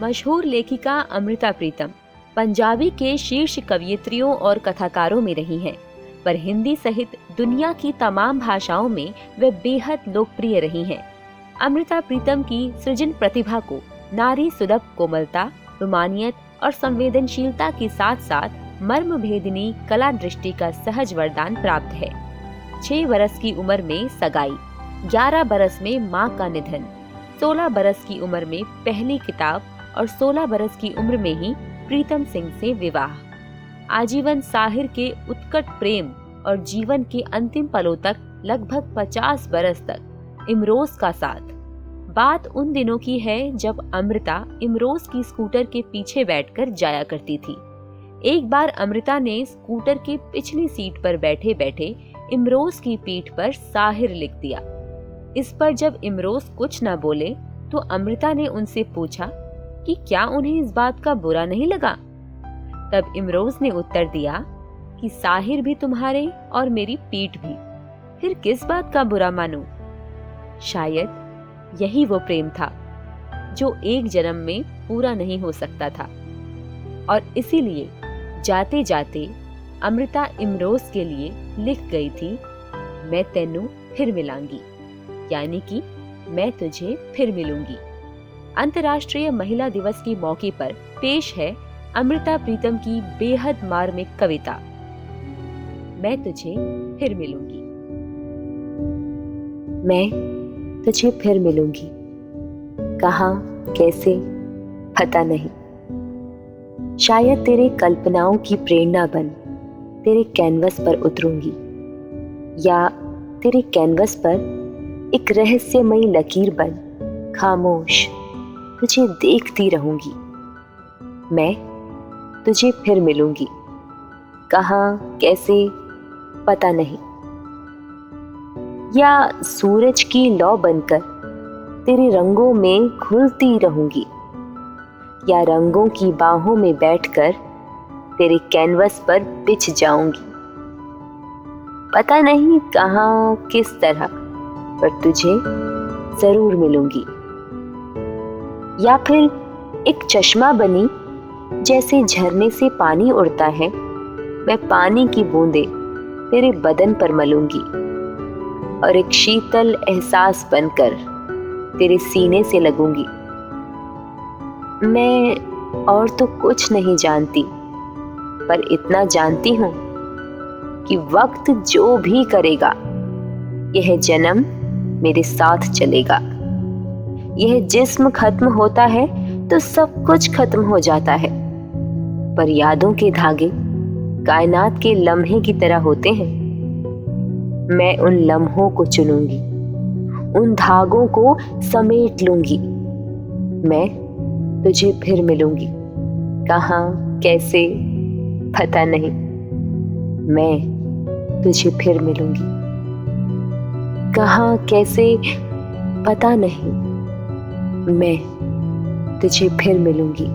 मशहूर लेखिका अमृता प्रीतम पंजाबी के शीर्ष कवयित्रियों और कथाकारों में रही हैं, पर हिंदी सहित दुनिया की तमाम भाषाओं में वे बेहद लोकप्रिय रही हैं। अमृता प्रीतम की सृजन प्रतिभा को नारी सुलभ कोमलता, रोमानियत और संवेदनशीलता के साथ साथ मर्म भेदिनी कला दृष्टि का सहज वरदान प्राप्त है। 6 बरस की उम्र में सगाई, 11 बरस में मां का निधन, 16 बरस की उम्र में पहली किताब और 16 बरस की उम्र में ही प्रीतम सिंह से विवाह। आजीवन साहिर के उत्कट प्रेम और जीवन के अंतिम पलों तक लगभग 50 बरस तक इमरोज का साथ। बात उन दिनों की है जब अमृता इमरोज की स्कूटर के पीछे बैठकर जाया करती थी। एक बार अमृता ने स्कूटर के पिछली सीट पर बैठे बैठे इमरोज की पीठ पर साहिर लिख दिया। इस पर जब इमरोज कुछ न बोले तो अमृता ने उनसे पूछा कि क्या उन्हें इस बात का बुरा नहीं लगा। तब इमरोज ने उत्तर दिया कि साहिर भी तुम्हारे और मेरी पीठ भी, फिर किस बात का बुरा मानूं। शायद यही वो प्रेम था जो एक जन्म में पूरा नहीं हो सकता था, और इसीलिए जाते जाते अमृता इमरोज के लिए लिख गई थी, मैं तेनू फिर मिलांगी, यानी कि मैं तुझे फिर मिलूंगी। अंतर्राष्ट्रीय महिला दिवस के मौके पर पेश है अमृता प्रीतम की बेहद मार्मिक कविता, मैं तुझे फिर मिलूंगी। मैं तुझे फिर मिलूंगी, कहाँ कैसे पता नहीं। शायद तेरे कल्पनाओं की प्रेरणा बन तेरे कैनवस पर उतरूंगी, या तेरे कैनवस पर एक रहस्यमयी लकीर बन खामोश तुझे देखती रहूंगी। मैं तुझे फिर मिलूंगी, कहाँ कैसे पता नहीं। या सूरज की लौ बनकर तेरे रंगों में घुलती रहूंगी, या रंगों की बाहों में बैठकर तेरे कैनवस पर बिछ जाऊंगी। पता नहीं कहाँ किस तरह, पर तुझे जरूर मिलूंगी। या फिर एक चश्मा बनी जैसे झरने से पानी उड़ता है, मैं पानी की बूंदें तेरे बदन पर मलूंगी, और एक शीतल एहसास बनकर तेरे सीने से लगूंगी। मैं और तो कुछ नहीं जानती, पर इतना जानती हूं कि वक्त जो भी करेगा यह जन्म मेरे साथ चलेगा। यह जिस्म खत्म होता है तो सब कुछ खत्म हो जाता है, पर यादों के धागे कायनात के लम्हे की तरह होते हैं। मैं उन लम्हों को चुनूंगी, उन धागों को समेट लूंगी। मैं तुझे फिर मिलूंगी, कहाँ कैसे पता नहीं। मैं तुझे फिर मिलूंगी, कहाँ कैसे पता नहीं। मैं तुझे फिर मिलूंगी।